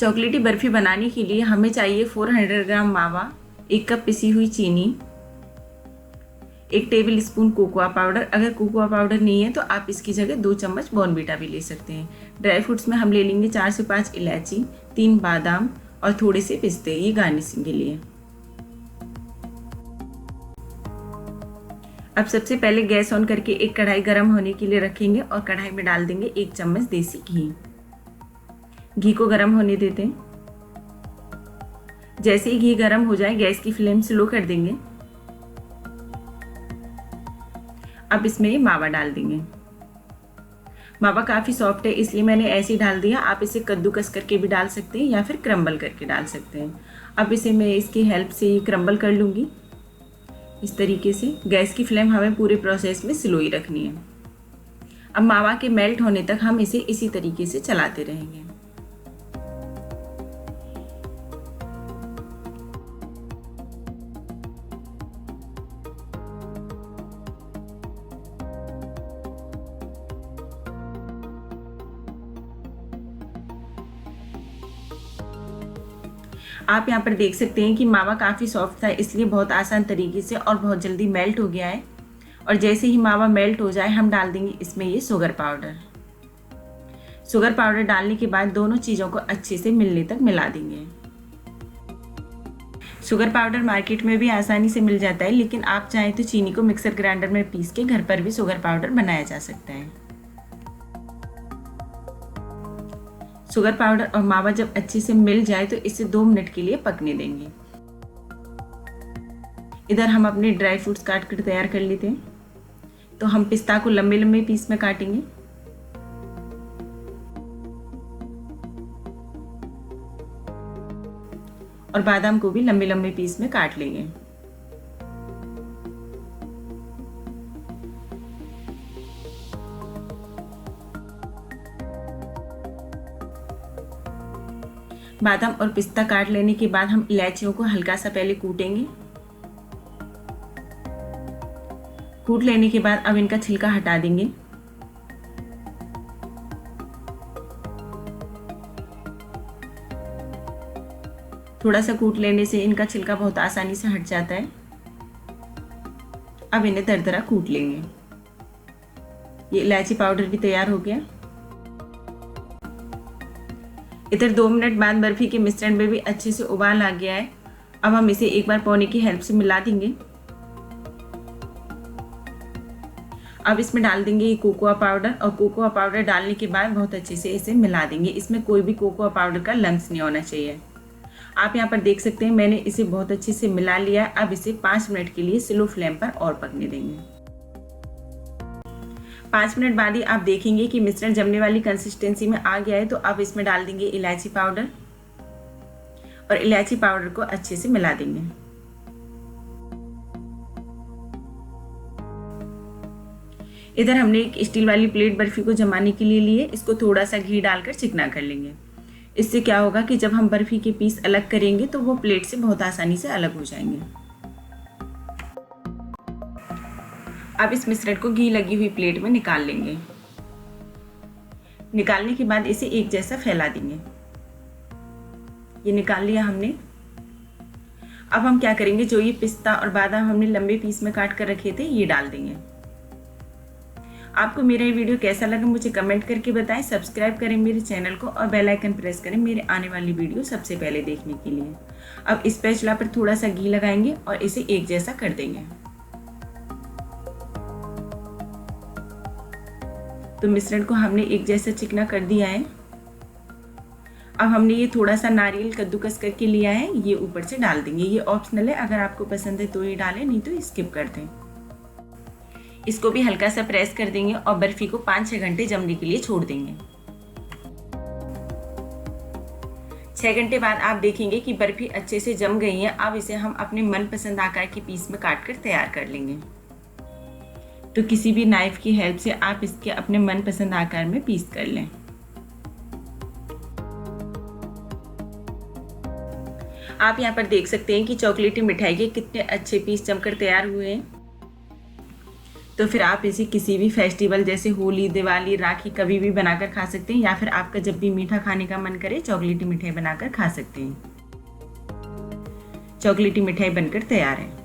चॉकलेटी बर्फ़ी बनाने के लिए हमें चाहिए 400 ग्राम मावा, 1 कप पिसी हुई चीनी, 1 टेबल स्पून कोकोआ पाउडर। अगर कोकोआ पाउडर नहीं है तो आप इसकी जगह 2 चम्मच बॉर्नवीटा भी ले सकते हैं। ड्राई फ्रूट्स में हम ले लेंगे 4 से 5 इलायची, 3 बादाम और थोड़े से पिस्ते, ये गार्निशिंग के लिए। अब सबसे पहले गैस ऑन करके एक कढ़ाई गर्म होने के लिए रखेंगे और कढ़ाई में डाल देंगे 1 चम्मच देसी घी। घी को गर्म होने देते हैं। जैसे ही घी गर्म हो जाए गैस की फ्लेम स्लो कर देंगे। अब इसमें मावा डाल देंगे। मावा काफ़ी सॉफ्ट है इसलिए मैंने ऐसे ही डाल दिया। आप इसे कद्दूकस करके भी डाल सकते हैं या फिर क्रम्बल करके डाल सकते हैं। अब इसे मैं इसकी हेल्प से क्रम्बल कर लूँगी इस तरीके से। गैस की फ्लेम हमें पूरे प्रोसेस में स्लो ही रखनी है। अब मावा के मेल्ट होने तक हम इसे इसी तरीके से चलाते रहेंगे। आप यहाँ पर देख सकते हैं कि मावा काफ़ी सॉफ्ट था इसलिए बहुत आसान तरीके से और बहुत जल्दी मेल्ट हो गया है। और जैसे ही मावा मेल्ट हो जाए हम डाल देंगे इसमें ये शुगर पाउडर। शुगर पाउडर डालने के बाद दोनों चीज़ों को अच्छे से मिलने तक मिला देंगे। शुगर पाउडर मार्केट में भी आसानी से मिल जाता है, लेकिन आप चाहें तो चीनी को मिक्सर ग्राइंडर में पीस के घर पर भी शुगर पाउडर बनाया जा सकता है। शुगर पाउडर और मावा जब अच्छे से मिल जाए तो इसे 2 मिनट के लिए पकने देंगे। इधर हम अपने ड्राई फ्रूट्स काट कर तैयार कर लेते हैं। तो हम पिस्ता को लंबे लंबे पीस में काटेंगे। और बादाम को भी लंबे लंबे पीस में काट लेंगे। बादाम और पिस्ता काट लेने के बाद हम इलायचियों को हल्का सा पहले कूटेंगे। कूट लेने के बाद अब इनका छिलका हटा देंगे। थोड़ा सा कूट लेने से इनका छिलका बहुत आसानी से हट जाता है। अब इन्हें दरदरा कूट लेंगे। ये इलायची पाउडर भी तैयार हो गया। इधर 2 मिनट बाद बर्फी के मिश्रण में भी अच्छे से उबाल आ गया है। अब हम इसे एक बार पौने की हेल्प से मिला देंगे। अब इसमें डाल देंगे ये कोकोआ पाउडर और कोकोआ पाउडर डालने के बाद बहुत अच्छे से इसे मिला देंगे। इसमें कोई भी कोकोआ पाउडर का लम्स नहीं होना चाहिए। आप यहाँ पर देख सकते हैं मैंने इसे बहुत अच्छे से मिला लिया। अब इसे 5 मिनट के लिए स्लो फ्लेम पर और पकने देंगे। 5 मिनट बाद ही आप देखेंगे कि मिश्रण जमने वाली कंसिस्टेंसी में आ गया है। तो अब इसमें डाल देंगे इलायची पाउडर और इलायची पाउडर को अच्छे से मिला देंगे। इधर हमने एक स्टील वाली प्लेट बर्फी को जमाने के लिए ली है। इसको थोड़ा सा घी डालकर चिकना कर लेंगे। इससे क्या होगा कि जब हम बर्फी के पीस अलग करेंगे तो वो प्लेट से बहुत आसानी से अलग हो जाएंगे। अब इस मिश्रण को घी लगी हुई प्लेट में निकाल लेंगे। निकालने के बाद इसे एक जैसा फैला देंगे। ये निकाल लिया हमने। अब हम क्या करेंगे, जो ये पिस्ता और बादाम हमने लंबे पीस में काट कर रखे थे ये डाल देंगे। आपको मेरा ये वीडियो कैसा लगा मुझे कमेंट करके बताएं। सब्सक्राइब करें मेरे चैनल को और बेल आइकन प्रेस करें मेरे आने वाली वीडियो सबसे पहले देखने के लिए। अब इस स्पैचुला पर थोड़ा सा घी लगाएंगे और इसे एक जैसा कर देंगे। तो मिश्रण को हमने एक जैसा चिकना कर दिया है। अब हमने ये थोड़ा सा नारियल कद्दूकस करके लिया है, ये ऊपर से डाल देंगे। ये ऑप्शनल है, अगर आपको पसंद है तो ये डालें, नहीं तो स्किप कर दें। इसको भी हल्का सा प्रेस कर देंगे और बर्फी को 5-6 घंटे जमने के लिए छोड़ देंगे। 6 घंटे बाद आप देखेंगे कि बर्फी अच्छे से जम गई है। अब इसे हम अपने मनपसंद आकार के पीस में काट कर तैयार कर लेंगे। तो किसी भी नाइफ की हेल्प से आप इसके अपने मनपसंद आकार में पीस कर लें। आप यहाँ पर देख सकते हैं कि चॉकलेटी मिठाई के कितने अच्छे पीस जमकर तैयार हुए हैं। तो फिर आप इसे किसी भी फेस्टिवल जैसे होली, दिवाली, राखी कभी भी बनाकर खा सकते हैं, या फिर आपका जब भी मीठा खाने का मन करे चॉकलेटी मिठाई बनाकर खा सकते हैं। चॉकलेटी मिठाई बनकर तैयार है।